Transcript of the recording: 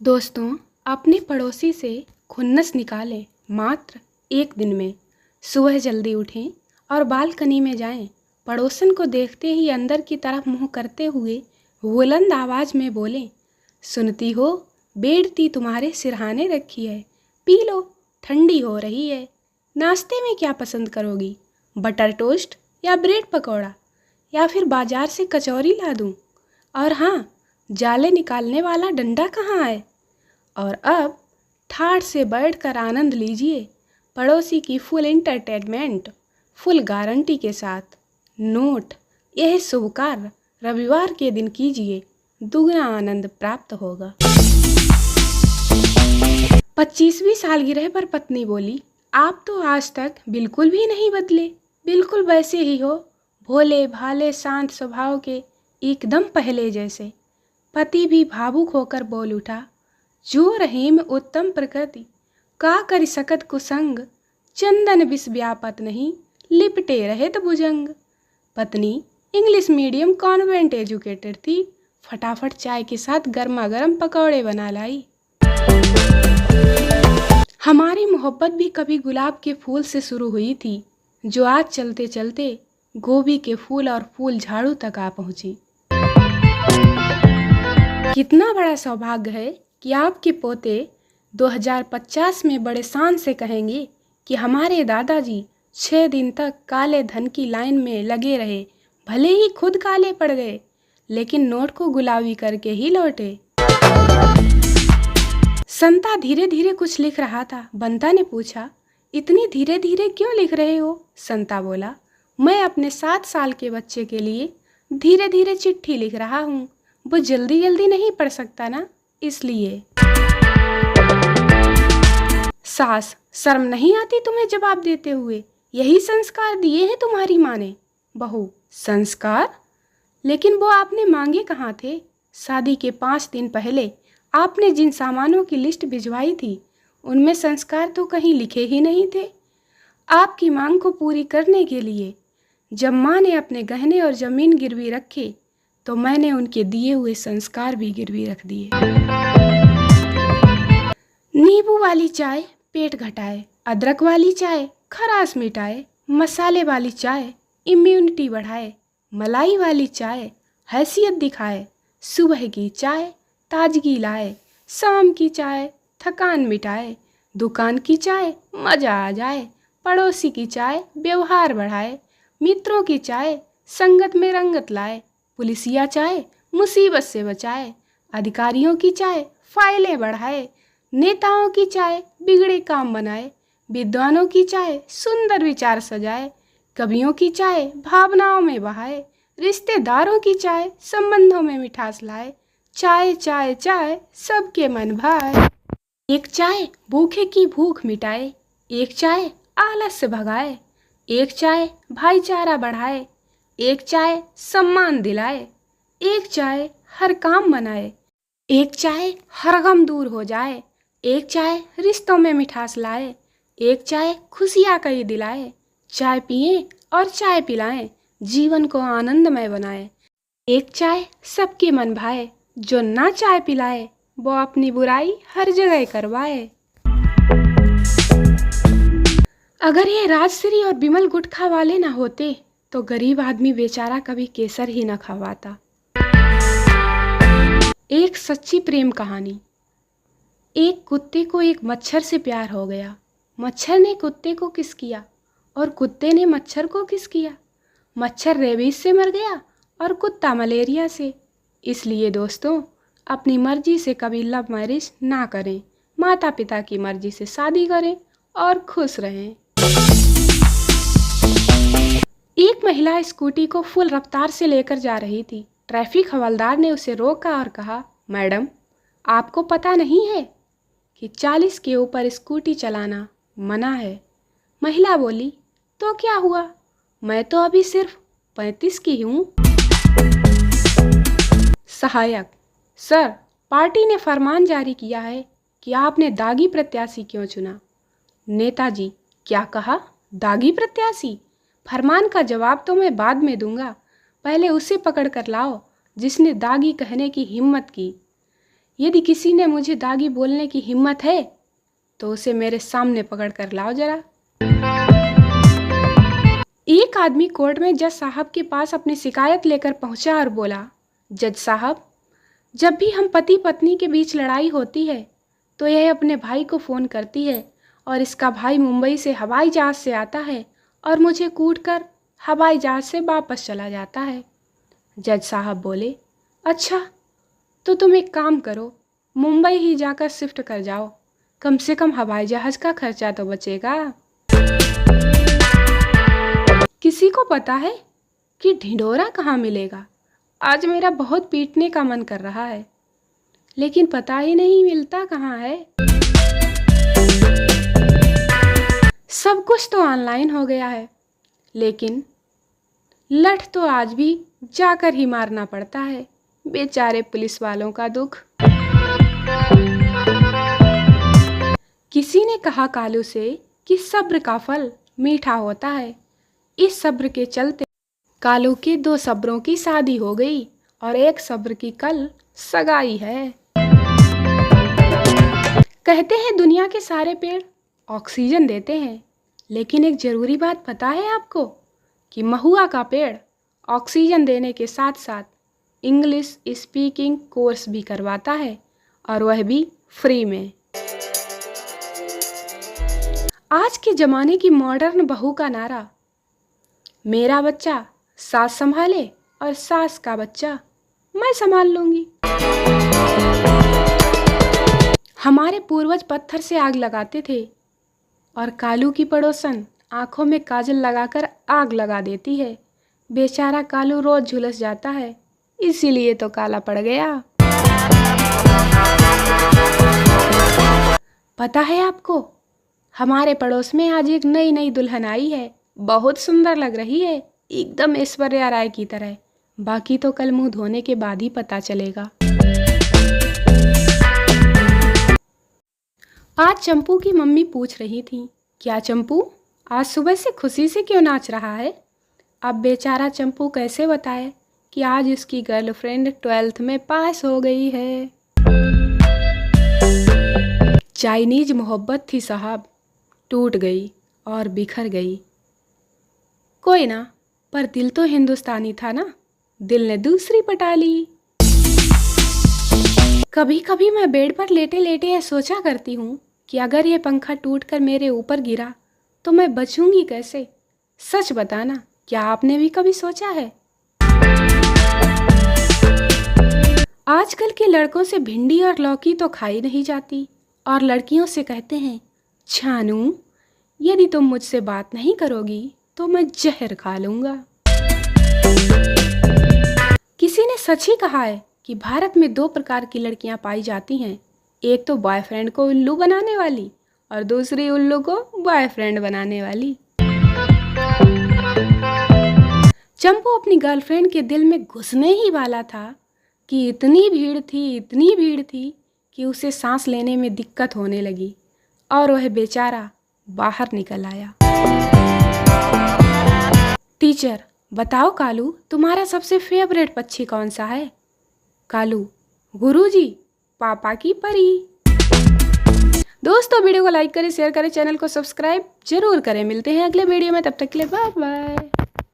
दोस्तों, अपने पड़ोसी से खुन्नस निकालें मात्र एक दिन में। सुबह जल्दी उठें और बालकनी में जाएं। पड़ोसन को देखते ही अंदर की तरफ मुंह करते हुए बुलंद आवाज़ में बोलें, सुनती हो, बेड़ती तुम्हारे सिरहाने रखी है, पी लो, ठंडी हो रही है। नाश्ते में क्या पसंद करोगी, बटर टोस्ट या ब्रेड पकौड़ा, या फिर बाजार से कचौरी ला दूं? और हाँ, जाले निकालने वाला डंडा कहाँ है? और अब ठाठ से बैठकर आनंद लीजिए पड़ोसी की फुल एंटरटेनमेंट, फुल गारंटी के साथ। नोट, यह शुभ कार्य रविवार के दिन कीजिए, दुगना आनंद प्राप्त होगा। 25वीं सालगिरह पर पत्नी बोली, आप तो आज तक बिल्कुल भी नहीं बदले, बिल्कुल वैसे ही हो, भोले भाले शांत स्वभाव के, एकदम पहले जैसे। पति भी भावुक होकर बोल उठा, जो रहीम उत्तम प्रकृति, का कर सकत कुसंग, चंदन विष व्यापत नहीं, लिपटे रहे तो भुजंग। पत्नी इंग्लिश मीडियम कॉन्वेंट एजुकेटेड थी, फटाफट चाय के साथ गर्मा गर्म पकौड़े बना लाई। हमारी मोहब्बत भी कभी गुलाब के फूल से शुरू हुई थी, जो आज चलते चलते गोभी के फूल और फूल झाड़ू तक आ पहुंची। कितना बड़ा सौभाग्य है कि आपके पोते 2050 में बड़े शान से कहेंगे कि हमारे दादाजी 6 दिन तक काले धन की लाइन में लगे रहे, भले ही खुद काले पड़ गए, लेकिन नोट को गुलाबी करके ही लौटे। संता धीरे धीरे कुछ लिख रहा था। बंता ने पूछा, इतनी धीरे धीरे क्यों लिख रहे हो? संता बोला, मैं अपने 7 साल के बच्चे के लिए धीरे धीरे चिट्ठी लिख रहा हूँ, वो जल्दी जल्दी नहीं पढ़ सकता ना, इसलिए। सास, शर्म नहीं आती तुम्हें जवाब देते हुए? यही संस्कार दिए हैं तुम्हारी माँ ने। बहू, संस्कार? लेकिन वो आपने मांगे कहाँ थे? शादी के 5 दिन पहले आपने जिन सामानों की लिस्ट भिजवाई थी, उनमें संस्कार तो कहीं लिखे ही नहीं थे। आपकी मांग को पूरी करने के लिए जब माँ ने अपने गहने और जमीन गिरवी रखे, तो मैंने उनके दिए हुए संस्कार भी गिरवी रख दिए। नींबू वाली चाय पेट घटाए, अदरक वाली चाय खराश मिटाए, मसाले वाली चाय इम्यूनिटी बढ़ाए, मलाई वाली चाय हैसियत दिखाए, सुबह की चाय ताजगी लाए, शाम की चाय थकान मिटाए, दुकान की चाय मज़ा आ जाए, पड़ोसी की चाय व्यवहार बढ़ाए, मित्रों की चाय संगत में रंगत लाए, पुलिसिया चाय मुसीबत से बचाए, अधिकारियों की चाय फाइलें बढ़ाए, नेताओं की चाय बिगड़े काम बनाए, विद्वानों की चाय सुंदर विचार सजाए, कवियों की चाय भावनाओं में बहाए, रिश्तेदारों की चाय संबंधों में मिठास लाए, चाय चाय चाय सबके मन भाए। एक चाय भूखे की भूख मिटाए, एक चाय आलस्य भगाए, एक चाय भाईचारा बढ़ाए, एक चाय सम्मान दिलाए, एक चाय हर काम बनाए, एक चाय हर गम दूर हो जाए, एक चाय रिश्तों में मिठास लाए, एक चाय खुशियाँ कई दिलाए। चाय पिए और चाय पिलाएं, जीवन को आनंदमय बनाए। एक चाय सबके मन भाए, जो ना चाय पिलाए वो अपनी बुराई हर जगह करवाए। अगर ये राजश्री और बिमल गुटखा वाले ना होते तो गरीब आदमी बेचारा कभी केसर ही न खवाता। एक सच्ची प्रेम कहानी। एक कुत्ते को एक मच्छर से प्यार हो गया। मच्छर ने कुत्ते को किस किया और कुत्ते ने मच्छर को किस किया। मच्छर रेबीज से मर गया और कुत्ता मलेरिया से। इसलिए दोस्तों, अपनी मर्जी से कभी लव मैरिज ना करें, माता पिता की मर्जी से शादी करें और खुश रहें। एक महिला स्कूटी को फुल रफ्तार से लेकर जा रही थी। ट्रैफिक हवलदार ने उसे रोका और कहा, मैडम, आपको पता नहीं है कि 40 के ऊपर स्कूटी चलाना मना है। महिला बोली, तो क्या हुआ, मैं तो अभी सिर्फ 35 की हूँ। सहायक, सर, पार्टी ने फरमान जारी किया है कि आपने दागी प्रत्याशी क्यों चुना। नेताजी, क्या कहा, दागी प्रत्याशी? फरमान का जवाब तो मैं बाद में दूंगा, पहले उसे पकड़ कर लाओ जिसने दागी कहने की हिम्मत की। यदि किसी ने मुझे दागी बोलने की हिम्मत है तो उसे मेरे सामने पकड़ कर लाओ जरा। एक आदमी कोर्ट में जज साहब के पास अपनी शिकायत लेकर पहुंचा और बोला, जज साहब, जब भी हम पति पत्नी के बीच लड़ाई होती है तो यह अपने भाई को फ़ोन करती है और इसका भाई मुंबई से हवाई जहाज़ से आता है और मुझे कूटकर हवाई जहाज़ से वापस चला जाता है। जज साहब बोले, अच्छा तो तुम एक काम करो, मुंबई ही जाकर शिफ्ट कर जाओ, कम से कम हवाई जहाज़ का खर्चा तो बचेगा। किसी को पता है कि ढिंढोरा कहाँ मिलेगा? आज मेरा बहुत पीटने का मन कर रहा है, लेकिन पता ही नहीं मिलता कहाँ है। सब कुछ तो ऑनलाइन हो गया है, लेकिन लठ तो आज भी जाकर ही मारना पड़ता है। बेचारे पुलिस वालों का दुख। किसी ने कहा कालू से कि सब्र का फल मीठा होता है। इस सब्र के चलते कालू के 2 सब्रों की शादी हो गई और एक सब्र की कल सगाई है। कहते हैं दुनिया के सारे पेड़ ऑक्सीजन देते हैं, लेकिन एक ज़रूरी बात पता है आपको कि महुआ का पेड़ ऑक्सीजन देने के साथ साथ इंग्लिश स्पीकिंग कोर्स भी करवाता है, और वह भी फ्री में। आज के ज़माने की मॉडर्न बहू का नारा, मेरा बच्चा सास संभाले और सास का बच्चा मैं संभाल लूंगी। हमारे पूर्वज पत्थर से आग लगाते थे और कालू की पड़ोसन आंखों में काजल लगाकर आग लगा देती है। बेचारा कालू रोज झुलस जाता है, इसीलिए तो काला पड़ गया। पता है आपको, हमारे पड़ोस में आज एक नई दुल्हन आई है। बहुत सुंदर लग रही है, एकदम ऐश्वर्या राय की तरह। बाकी तो कल मुंह धोने के बाद ही पता चलेगा। आज चंपू की मम्मी पूछ रही थी, क्या चंपू आज सुबह से खुशी से क्यों नाच रहा है? अब बेचारा चंपू कैसे बताए कि आज उसकी गर्लफ्रेंड 12th में पास हो गई है। चाइनीज मोहब्बत थी साहब, टूट गई और बिखर गई। कोई ना, पर दिल तो हिंदुस्तानी था ना, दिल ने दूसरी पटा ली। कभी कभी मैं बेड पर लेटे लेटे यह सोचा करती हूँ कि अगर यह पंखा टूटकर मेरे ऊपर गिरा तो मैं बचूंगी कैसे? सच बताना, क्या आपने भी कभी सोचा है? आजकल के लड़कों से भिंडी और लौकी तो खाई नहीं जाती, और लड़कियों से कहते हैं, छानू यदि तुम मुझसे बात नहीं करोगी तो मैं जहर खा लूंगा। किसी ने सच ही कहा है कि भारत में 2 प्रकार की लड़कियां पाई जाती हैं, एक तो बॉयफ्रेंड को उल्लू बनाने वाली और दूसरी उल्लू को बॉयफ्रेंड बनाने वाली। चंपू अपनी गर्लफ्रेंड के दिल में घुसने ही वाला था कि इतनी भीड़ थी कि उसे सांस लेने में दिक्कत होने लगी और वह बेचारा बाहर निकल आया। टीचर, बताओ कालू, तुम्हारा सबसे फेवरेट पक्षी कौन सा है? कालू, गुरुजी, पापा की परी। दोस्तों, वीडियो को लाइक करें, शेयर करें, चैनल को सब्सक्राइब जरूर करें। मिलते हैं अगले वीडियो में, तब तक के लिए बाय बाय।